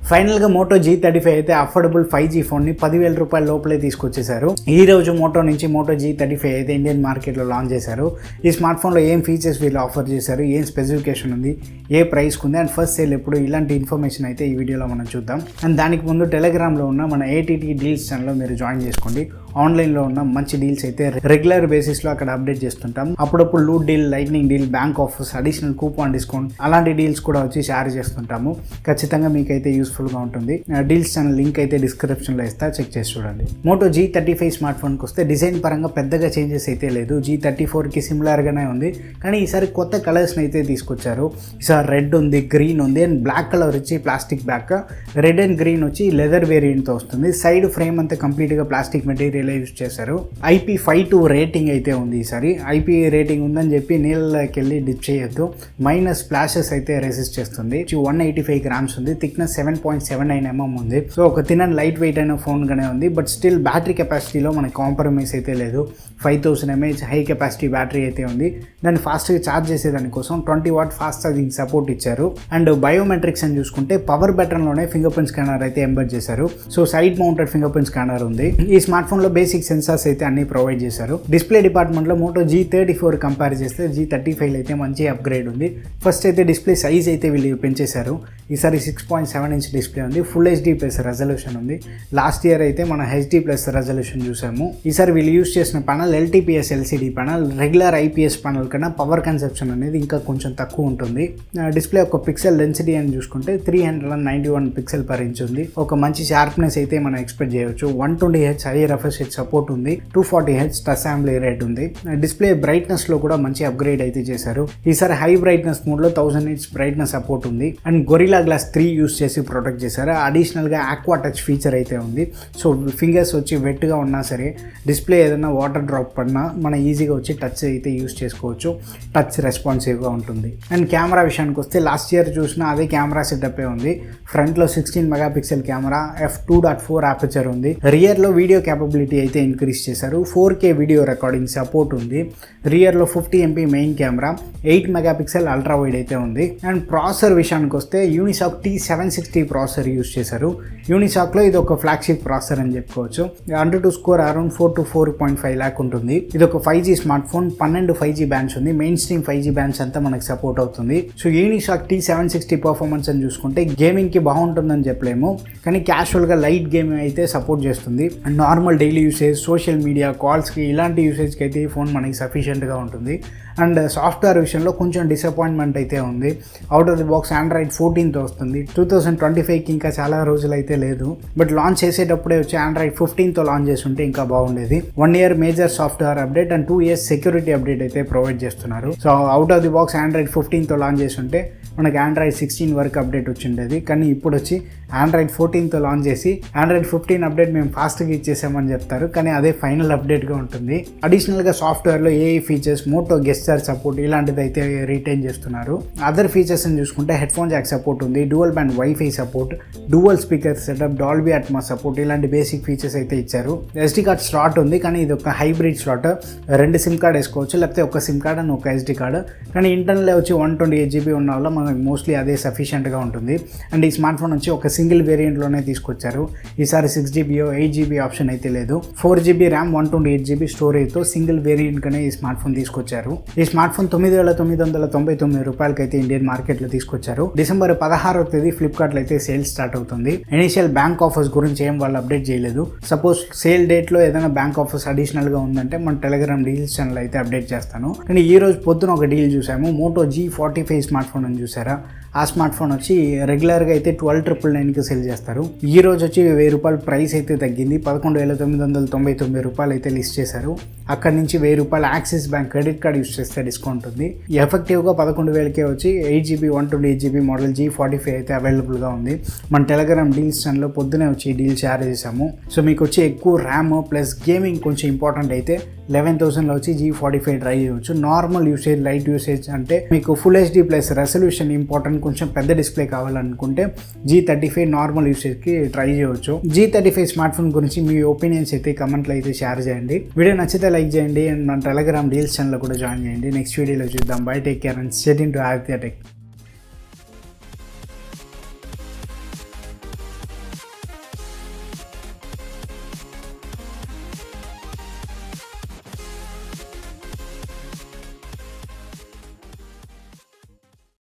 ఫైనల్గా Moto G35 అయితే affordable 5G ఫోన్ని 10,000 రూపాయల లోపలే తీసుకొచ్చేసారు. ఈ రోజు మోటో నుంచి మోటో G35 అయితే ఇండియన్ మార్కెట్లో లాంచ్ చేశారు. ఈ స్మార్ట్ ఫోన్లో ఏం ఫీచర్స్ వీళ్ళు ఆఫర్ చేశారు, ఏం స్పెసిఫికేషన్ ఉంది, ఏ ప్రైస్కి ఉంది అండ్ ఫస్ట్ సేల్ ఎప్పుడు, ఇలాంటి ఇన్ఫర్మేషన్ అయితే ఈ వీడియోలో మనం చూద్దాం. అండ్ దానికి ముందు టెలిగ్రామ్లో ఉన్న మన ATT డీల్స్ ఛానల్లో మీరు జాయిన్ చేసుకోండి. ఆన్లైన్లో ఉన్న మంచి డీల్స్ అయితే రెగ్యులర్ బేసిస్లో అక్కడ అప్డేట్ చేస్తుంటాం. అప్పుడప్పుడు loot deal, lightning deal, bank offers, additional coupon discount అలాంటి డీల్స్ కూడా వచ్చి షేర్ చేస్తుంటాము. ఖచ్చితంగా మీకైతే యూస్ఫుల్గా ఉంటుంది. డీల్స్ ఛానల్ లింక్ అయితే డిస్క్రిప్షన్లో ఇస్తా, చెక్ చేసి చూడండి. మోటో G35 స్మార్ట్ ఫోన్కి వస్తే డిజైన్ పరంగా పెద్దగా చేంజెస్ అయితే లేదు. G34కి సిమిలర్గానే ఉంది, కానీ ఈసారి కొత్త కలర్స్ని అయితే తీసుకొచ్చారు. ఈసారి రెడ్ ఉంది, గ్రీన్ ఉంది అండ్ బ్లాక్ కలర్ వచ్చి plastic back, red and green వచ్చి లెదర్ వేరియంట్తో వస్తుంది. సైడ్ ఫ్రేమ్ అంతా కంప్లీట్గా ప్లాస్టిక్ మెటీరియల్ యూజ్ చేశారు. IP52 రేటింగ్ అయితే ఉంది. ఈసారి IP రేటింగ్ ఉందని చెప్పి నీళ్ళకి వెళ్ళి డిప్ చేయొద్దు. మైనస్ స్ప్లాషెస్ అయితే రెసిస్ట్ చేస్తుంది. 185 గ్రామ్స్ ఉంది. థిక్నెస్ 7.79 mm ఉంది. సో ఒక థిన్ అండ్ లైట్ వెయిట్ అయిన ఫోన్ గానే ఉంది. బట్ స్టిల్ బ్యాటరీ కెపాసిటీలో మనకి కాంప్రమైజ్ అయితే లేదు. 5000 mAh హై కెపాసిటీ బ్యాటరీ అయితే ఉంది. దాన్ని ఫాస్ట్గా ఛార్జ్ చేసేదానికోసం 20 వాట్ ఫాస్ట్ ఛార్జింగ్ సపోర్ట్ ఇచ్చారు. అండ్ బయోమెట్రిక్స్ అని చూసుకుంటే పవర్ బటన్లోనే ఫింగర్ ప్రింట్ స్కానర్ అయితే ఎంబెడ్ చేశారు. So side mounted fingerprint scanner ఉంది. ఈ స్మార్ట్ ఫోన్లో బేసిక్ సెన్సార్స్ అయితే అన్ని ప్రొవైడ్ చేశారు. డిస్ప్లే డిపార్ట్మెంట్లో మోటో G34 కంపేర్ చేస్తే G35 అయితే మంచి అప్గ్రేడ్ ఉంది. ఫస్ట్ అయితే డిస్ప్లే సైజ్ అయితే వీళ్ళు పెంచేశారు. ఈసారి 6.7 ఇంచ్ డిస్ప్లే ఉంది. ఫుల్ HD ప్లస్ రెజల్యూషన్ ఉంది. లాస్ట్ ఇయర్ అయితే మన HD ప్లస్ రెజల్యూషన్ చూసాము. ఈసారి వీళ్ళు యూస్ చేసిన panel LTPS LCD panel. Regular IPS panel కన్నా పవర్ కన్సెప్షన్ అనేది ఇంకా కొంచెం తక్కువ ఉంటుంది. డిస్ప్లే ఒక పిక్సెల్ డెన్సిటీ అని చూసుకుంటే 391 పిక్సెల్ పర్ ఇంచ్ ఉంది. ఒక మంచి షార్ప్నెస్ అయితే మనం ఎక్స్పెక్ట్ చేయవచ్చు. 120Hz high refresh rate support ఉంది. 240Hz టచ్ అసెంబ్లీ రేట్ ఉంది. డిస్ప్లే బ్రైట్నెస్ లో కూడా మంచి అప్గ్రేడ్ అయితే చేశారు. ఈసారి హై బ్రైట్నెస్ మోడ్ లో 1000 nits బ్రైట్నెస్ సపోర్ట్ ఉంది. అండ్ గొరిల్లా గ్లాస్ 3 యూస్ చేసి ప్రొటెక్ట్ చేశారు. అడిషనల్ గా ఆక్వా టచ్ ఫీచర్ అయితే ఉంది. సో ఫింగర్స్ వచ్చి వెట్ గా ఉన్నా సరే, డిస్ప్లే ఏదైనా వాటర్ డ్రాప్ పడినా మనం ఈజీగా వచ్చి టచ్ అయితే యూస్ చేసుకోవచ్చు. టచ్ రెస్పాన్సివ్ గా ఉంటుంది. అండ్ కెమెరా విషయానికి వస్తే లాస్ట్ ఇయర్ చూసిన అదే కెమెరా సెటప్ ఉంది. ఫ్రంట్ లో 16 మెగాపిక్సెల్ కెమెరా, f2.4 అపర్చర్ ఉంది. రియర్ లో వీడియో కేపబిలిటీ అయితే ఇంక్రీజ్ చేశారు. 4K వీడియో రికార్డింగ్ సపోర్ట్ ఉంది. రియర్ లో 50 MP main camera, 8 megapixel ultra wide అయితే ఉంది. అండ్ ప్రాసెసర్ విషయానికి వస్తే యూనిసాక్ T760 ప్రాసెసర్ యూస్ చేశారు. యూనిసాక్ లో ఇది ఒక ఫ్లాగ్షిప్ ప్రాసెసర్ అని చెప్పుకోవచ్చు. AnTuTu score around 4 to 4.5 lakh ఉంటుంది. ఇది ఒక 5G smartphone. 12 5G bands ఉంది. మెయిన్ స్ట్రీమ్ 5G బ్యాండ్స్ అంతా మనకు సపోర్ట్ అవుతుంది. సో యూనిసాక్ T760 పర్ఫార్మెన్స్ అని చూసుకుంటే గేమింగ్ కి బాగుంటుందని చెప్పలేము, కానీ క్యాజువల్ గా లైట్ గేమింగ్ అయితే సపోర్ట్ చేస్తుంది. And normal daily usage, social media, కాల్స్కి ఇలాంటి యూసేజ్కి అయితే ఈ ఫోన్ మనకి సఫిషియెంట్గా ఉంటుంది. అండ్ సాఫ్ట్వేర్ విషయంలో కొంచెం డిసప్పాయింట్మెంట్ అయితే ఉంది. Out of the box Android 14తో వస్తుంది. 2025కి ఇంకా చాలా రోజులు అయితే లేదు. బట్ లాంచ్ చేసేటప్పుడే వచ్చి Android 15తో లాంచ్ చేస్తుంటే ఇంకా బాగుండేది. 1 year major software update and 2 years security update అయితే ప్రొవైడ్ చేస్తున్నారు. So out of the box Android 15తో లాంచ్ చేస్తుంటే మనకి Android 16 వరకు అప్డేట్ వచ్చిండేది. కానీ ఇప్పుడు వచ్చి Android 14తో లాంచ్ చేసి Android 15 అప్డేట్ మేము ఫాస్ట్గా ఇచ్చేసామని చెప్తారు, కానీ అదే ఫైనల్ అప్డేట్గా ఉంటుంది. అడిషనల్గా సాఫ్ట్వేర్లో AI features, Moto gesture support ఇలాంటిది అయితే రిటైన్ చేస్తున్నారు. అదర్ ఫీచర్స్ అని చూసుకుంటే హెడ్ ఫోన్ జాక్ సపోర్ట్ ఉంది. Dual band WiFi support, dual speaker setup, Dolby Atmos support ఇలాంటి బేసిక్ ఫీచర్స్ అయితే ఇచ్చారు. SD కార్డ్ స్లాట్ ఉంది, కానీ ఇది ఒక హైబ్రిడ్ స్లాట్. 2 సిమ్ కార్డ్ వేసుకోవచ్చు, లేకపోతే ఒక సిమ్ కార్డ్ అండ్ ఒక SD కార్డ్. కానీ ఇంటర్నల్ వచ్చి 128 GB ఉన్న వల్ల మనకి మోస్ట్లీ అదే సఫిషియెంట్గా ఉంటుంది. అండ్ ఈ స్మార్ట్ ఫోన్ వచ్చి ఒక సింగిల్ వేరియంట్లోనే తీసుకొచ్చారు. ఈసారి 6GB 8GB ఆప్షన్ అయితే లేదు. 4GB ర్యామ్, 128GB స్టోరేజ్తో సింగిల్ వేరియంట్గానే ఈ స్మార్ట్ ఫోన్ తీసుకొచ్చారు. ఈ స్మార్ట్ ఫోన్ 9,999 రూపాయలకి అయితే ఇండియన్ మార్కెట్లో తీసుకొచ్చారు. December 16వ తేదీ ఫ్లిప్కార్ట్లో అయితే సేల్ స్టార్ట్ అవుతుంది. ఇనిషియల్ బ్యాంక్ ఆఫర్స్ గురించి ఏం వాళ్ళు అప్డేట్ చేయలేదు. సపోజ్ సేల్ డేట్లో ఏదైనా బ్యాంక్ ఆఫర్స్ అడిషనల్గా ఉందంటే మన టెలిగ్రామ్ డీల్స్ ఛానల్ అయితే అప్డేట్ చేస్తాను. కానీ ఈ రోజు పొద్దున ఒక డీల్ చూసాము. మోటో G45 స్మార్ట్ ఫోన్ అని చూసారా? ఆ స్మార్ట్ ఫోన్ వచ్చి రెగ్యులర్గా అయితే 12,999కి సేల్ చేస్తారు. ఈ రోజు వచ్చి 1000 రూపాయలు ప్రైస్ అయితే తగ్గింది. 11,999 రూపాయలు అయితే లిస్ట్ చేశారు. అక్కడ నుంచి 1000 రూపాయలు axis bank credit card use చేస్తే డిస్కౌంట్ ఉంది. ఎఫెక్టివ్గా 11,000కే వచ్చి 8GB 128GB మోడల్ G45 అయితే అవైలబుల్గా ఉంది. మన టెలిగ్రామ్ డీల్స్ ఛానల్లో పొద్దునే వచ్చి డీల్ షేర్ చేసాము. సో మీకు వచ్చి ఎక్కువ ర్యామ్ ప్లస్ గేమింగ్ కొంచెం ఇంపార్టెంట్ అయితే 11,000లో వచ్చి G45 ట్రై చేయవచ్చు. నార్మల్ యూసేజ్, లైట్ యూసేజ్ అంటే మీకు full HD plus resolution important, కొంచెం పెద్ద డిస్ప్లే కావాలనుకుంటే G35 నార్మల్ యూసేజ్కి ట్రై చేయవచ్చు. G35 స్మార్ట్ ఫోన్ గురించి మీ ఒపీనియన్స్ అయితే కమెంట్లో అయితే షేర్ చేయండి. వీడియో నచ్చితే లైక్ చేయండి అండ్ మన టెలిగ్రామ్ డీల్స్ ఛానల్లో కూడా జాయిన్ చేయండి. నెక్స్ట్ వీడియోలో చూద్దాం. By, take care and stay tuned to Aditya tech.